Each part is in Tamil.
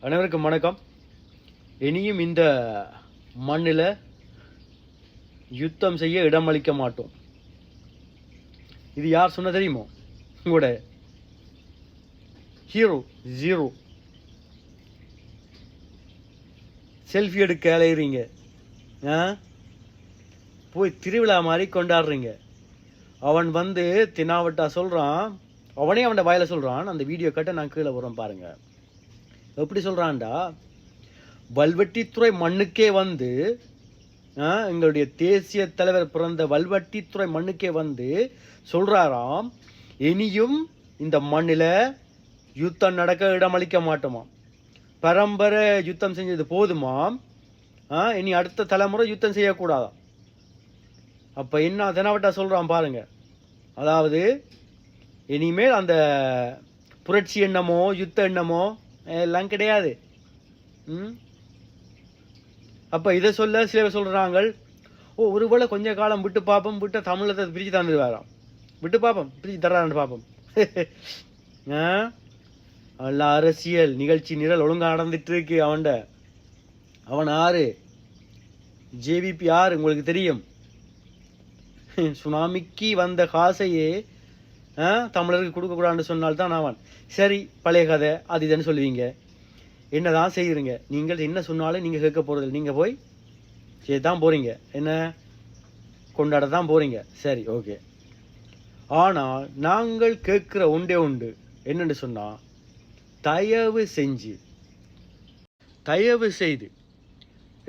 அனைவருக்கும் வணக்கம். இனியும் இந்த மண்ணில் யுத்தம் செய்ய இடமளிக்க மாட்டோம். இது யார் சொன்ன தெரியுமோ? உங்களோட ஹீரோ ஜீரோ. செல்ஃபி எடுக்க அலையிறீங்க, போய் திருவிழா மாதிரி கொண்டாடுறீங்க. அவன் வந்து தினாவட்டா சொல்கிறான், அவனே அவன் வாயில சொல்கிறான். அந்த வீடியோ கட்ட நான் கீழே வரோம் பாருங்க. எப்படி சொல்கிறான்டா, வல்வெட்டித்துறை மண்ணுக்கே வந்து எங்களுடைய தேசிய தலைவர் பிறந்த வல்வெட்டித்துறை மண்ணுக்கே வந்து சொல்கிறாராம், இனியும் இந்த மண்ணில் யுத்தம் நடக்க இடமளிக்க மாட்டோமா. பரம்பரை யுத்தம் செஞ்சது போதுமாம், இனி அடுத்த தலைமுறை யுத்தம் செய்யக்கூடாதாம். அப்போ என்ன தெனாவட்டா சொல்கிறான் பாருங்க. அதாவது இனிமேல் அந்த புரட்சி எண்ணமோ யுத்த எண்ணமோ எல்லாம் கிடையாது. அப்போ இதை சொல்ல சில பேர் சொல்கிறாங்க, ஒருவேளை கொஞ்ச காலம் விட்டு பார்ப்போம், விட்டு தமிழத்தை பிரித்து தந்துடுவாராம். விட்டு பார்ப்போம், பிரித்து தர்றான்னு பார்ப்போம். அல்ல அரசியல் நிகழ்ச்சி நிரல் ஒழுங்காக நடந்துட்டு இருக்கு. அவன் ஆறு ஜேவிபி ஆறு உங்களுக்கு தெரியும். சுனாமிக்கு வந்த காசையே தமிழருக்கு கொடுக்கக்கூடாதுன்னு சொன்னால்தான் அவன் சரி பழைய கதை அது இதுன்னு சொல்லுவீங்க. என்னதான் செய்யுறீங்க நீங்கள்? என்ன சொன்னாலும் நீங்கள் கேட்க போகிறது, நீங்கள் போய் தான் போகிறீங்க, என்ன கொண்டாட தான் போகிறீங்க. சரி ஓகே. ஆனால் நாங்கள் கேட்குற ஒன்றே உண்டு, என்னென்னு சொன்னால், தயவு செய்து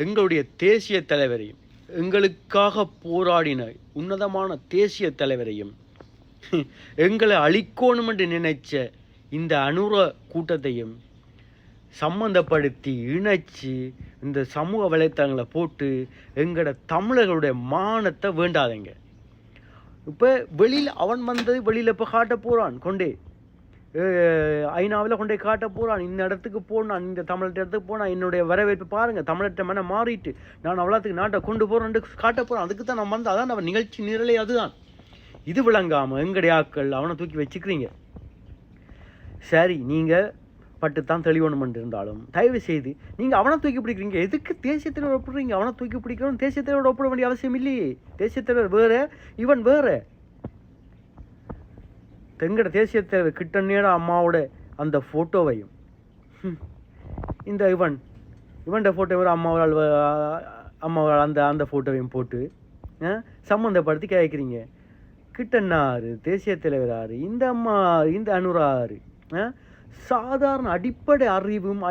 எங்களுடைய தேசிய தலைவரையும் எங்களுக்காக போராடின உன்னதமான தேசிய தலைவரையும் எங்களை அழிக்கணும் என்று நினைச்ச இந்த அனுர கூட்டத்தையும் சம்மந்தப்படுத்தி இணைச்சி இந்த சமூக வலைத்தளங்களை போட்டு எங்களோட தமிழர்களுடைய மானத்தை வேண்டாதீங்க. இப்போ வெளியில் அவன் வந்தது வெளியில் இப்போ காட்ட போகிறான், கொண்டே ஐநாவில் கொண்டே காட்ட போகிறான். இந்த இடத்துக்கு போனான், இந்த தமிழ்கிட்ட இடத்துக்கு போனான், என்னுடைய வரவேற்பு பாருங்கள், தமிழ்கிட்ட மன மாறிட்டு நான் அவ்வளோத்துக்கு நாட்டை கொண்டு போகிறேன்ட்டு காட்ட போகிறான். அதுக்கு தான் நான் வந்து அதான் நம்ம நிகழ்ச்சி நிரலே அதுதான். இது விளங்காமல் எங்களுடைய ஆட்கள் அவனை தூக்கி வச்சுக்கிறீங்க. சரி, நீங்கள் பட்டுத்தான் தெளிவணுமென்று இருந்தாலும் தயவு செய்து நீங்கள் அவனை தூக்கி பிடிக்கிறீங்க. எதுக்கு தேசிய தலைவர் ஒப்பிடுறீங்க? அவனை தூக்கி பிடிக்கிறோம், தேசிய தலைவரோட ஒப்பிட வேண்டிய அவசியம் இல்லையே. தேசிய தலைவர் வேறு, இவன் வேறு. எங்கட தேசிய தலைவர் கிட்டண்ணியோட அம்மாவோட அந்த ஃபோட்டோவையும் இந்த இவன்ட ஃபோட்டோ வேறு அம்மாவால் அந்த ஃபோட்டோவையும் போட்டு சம்மந்தப்படுத்தி கேட்குறீங்க. கிட்டன்னாரு, தேசிய தலைவராரு, இந்த அம்மா, இந்த அனுராரு, சாதாரண அடிப்படை அறிவும்